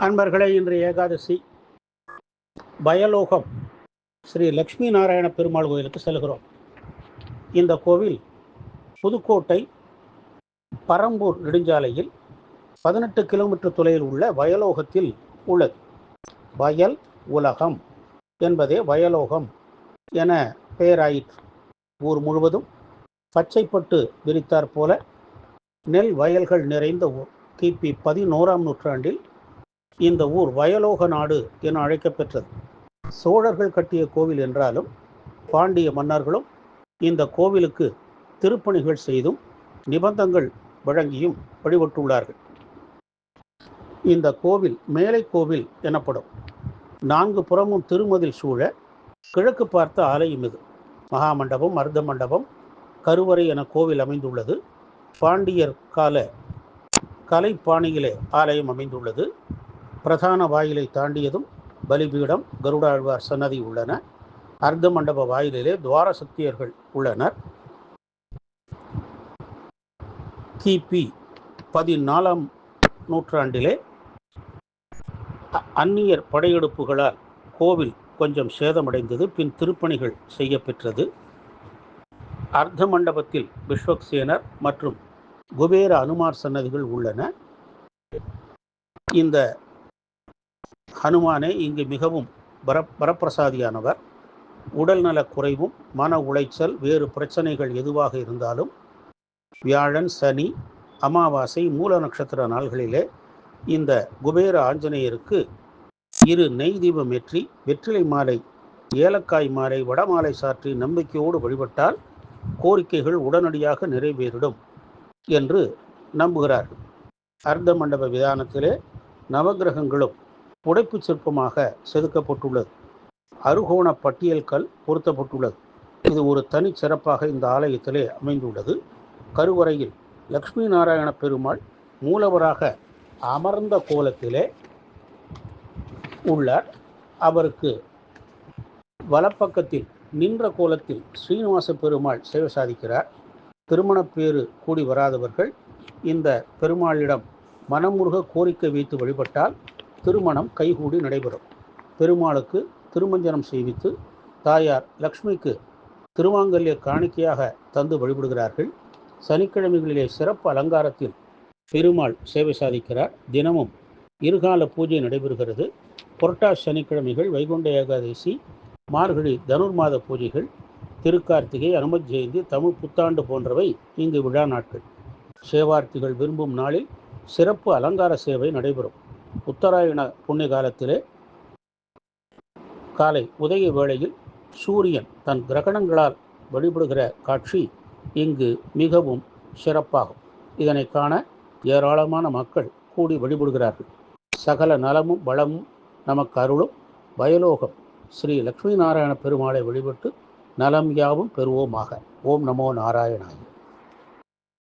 அன்பர்களே, இன்று ஏகாதசி. பயலோகம் ஸ்ரீ லக்ஷ்மி நாராயண பெருமாள் கோயிலுக்கு செல்கிறோம். இந்த கோவில் புதுக்கோட்டை பரம்பூர் நெடுஞ்சாலையில் 18 கிலோமீட்டர் தொலைவில் உள்ள வயலோகத்தில் உள்ளது. வயல் உலகம் என்பதே வயலோகம் என பெயராயிற்று. ஊர் முழுவதும் பச்சைப்பட்டு விரித்தாற் போல நெல் வயல்கள் நிறைந்த ஊர். கிபி 11ஆம் நூற்றாண்டில் இந்த ஊர் வயலோக நாடு என அழைக்கப்பெற்றது. சோழர்கள் கட்டிய கோவில் என்றாலும் பாண்டிய மன்னர்களும் இந்த கோவிலுக்கு திருப்பணிகள் செய்தும் நிபந்தங்கள் வழங்கியும் வழிபட்டுள்ளார்கள். இந்த கோவில் மேலை கோவில் எனப்படும். 4 புறமும் திருமதில் சூழ கிழக்கு பார்த்த ஆலயம் இது. மகாமண்டபம், அர்த்த மண்டபம், கருவறை என கோவில் அமைந்துள்ளது. பாண்டியர் கால கலைப்பாணியிலே ஆலயம் அமைந்துள்ளது. பிரதான வாயிலை தாண்டியதும் பலிபீடம், கருடாழ்வார் சன்னதி உள்ளன. அர்த்த மண்டப வாயிலிலே துவார சக்தியர்கள் உள்ளனர். கிபி 14ஆம் நூற்றாண்டிலே அந்நியர் படையெடுப்புகளால் கோவில் கொஞ்சம் சேதமடைந்தது. பின் திருப்பணிகள் செய்யப்பெற்றது. அர்த்த மண்டபத்தில் விஸ்வக்சேனர் மற்றும் குபேர அனுமார் சன்னதிகள் உள்ளன. இந்த ஹனுமானே இங்கு மிகவும் வரப்பிரசாதியானவர். உடல்நல குறைவும் மன உளைச்சல் வேறு பிரச்சனைகள் எதுவாக இருந்தாலும் வியாழன், சனி, அமாவாசை, மூல நட்சத்திர நாள்களிலே இந்த குபேர ஆஞ்சநேயருக்கு 2 நெய் தீபம் ஏற்றி வெற்றிலை மாலை, ஏலக்காய் மாலை, வடமாலை சாற்றி நம்பிக்கையோடு வழிபட்டால் கோரிக்கைகள் உடனடியாக நிறைவேறிடும் என்று நம்புகிறார்கள். அர்த்த மண்டப விதானத்திலே நவகிரகங்களும் புடைப்பு சிற்பமாக செதுக்கப்பட்டுள்ளது. அருகோண பட்டியல் கல் பொருத்தப்பட்டுள்ளது. இது ஒரு தனி சிறப்பாக இந்த ஆலயத்திலே அமைந்துள்ளது. கருவறையில் லக்ஷ்மி நாராயண பெருமாள் மூலவராக அமர்ந்த கோலத்திலே உள்ளார். அவருக்கு வலப்பக்கத்தில் நின்ற கோலத்தில் ஸ்ரீனிவாச பெருமாள் சேவை சாதிக்கிறார். திருமணப்பேறு கூடி வராதவர்கள் இந்த பெருமாளிடம் மனமுருக கோரிக்கை வைத்து வழிபட்டால் திருமணம் கைகூடி நடைபெறும். பெருமாளுக்கு திருமஞ்சனம் செய்வித்து தாயார் லக்ஷ்மிக்கு திருமாங்கல்ய காணிக்கையாக தந்து வழிபடுகிறார்கள். சனிக்கிழமைகளிலே சிறப்பு அலங்காரத்தில் பெருமாள் சேவை சாதிக்கிறார். தினமும் இருகால பூஜை நடைபெறுகிறது. புரட்டாசி சனிக்கிழமைகள், வைகுண்ட ஏகாதசி, மார்கழி தனுர்மாத பூஜைகள், திருக்கார்த்திகை, அனுமத் ஜெயந்தி, தமிழ் புத்தாண்டு போன்றவை இங்கு விழா நாட்கள். சேவார்த்திகள் விரும்பும் நாளில் சிறப்பு அலங்கார சேவை நடைபெறும். உத்தராயண புண்ணிய காலத்திலே காலை உதய வேளையில் சூரியன் தன் கிரகணங்களால் வழிபடுகிற காட்சி இங்கு மிகவும் சிறப்பாகும். இதனை காண ஏராளமான மக்கள் கூடி வழிபடுகிறார்கள். சகல நலமும் வளமும் நமக்கு அருளும் வயலோகம் ஸ்ரீ லக்ஷ்மி நாராயண பெருமாளை வழிபட்டு நலம் யாவும் பெறுவோமாக. ஓம் நமோ நாராயணாய.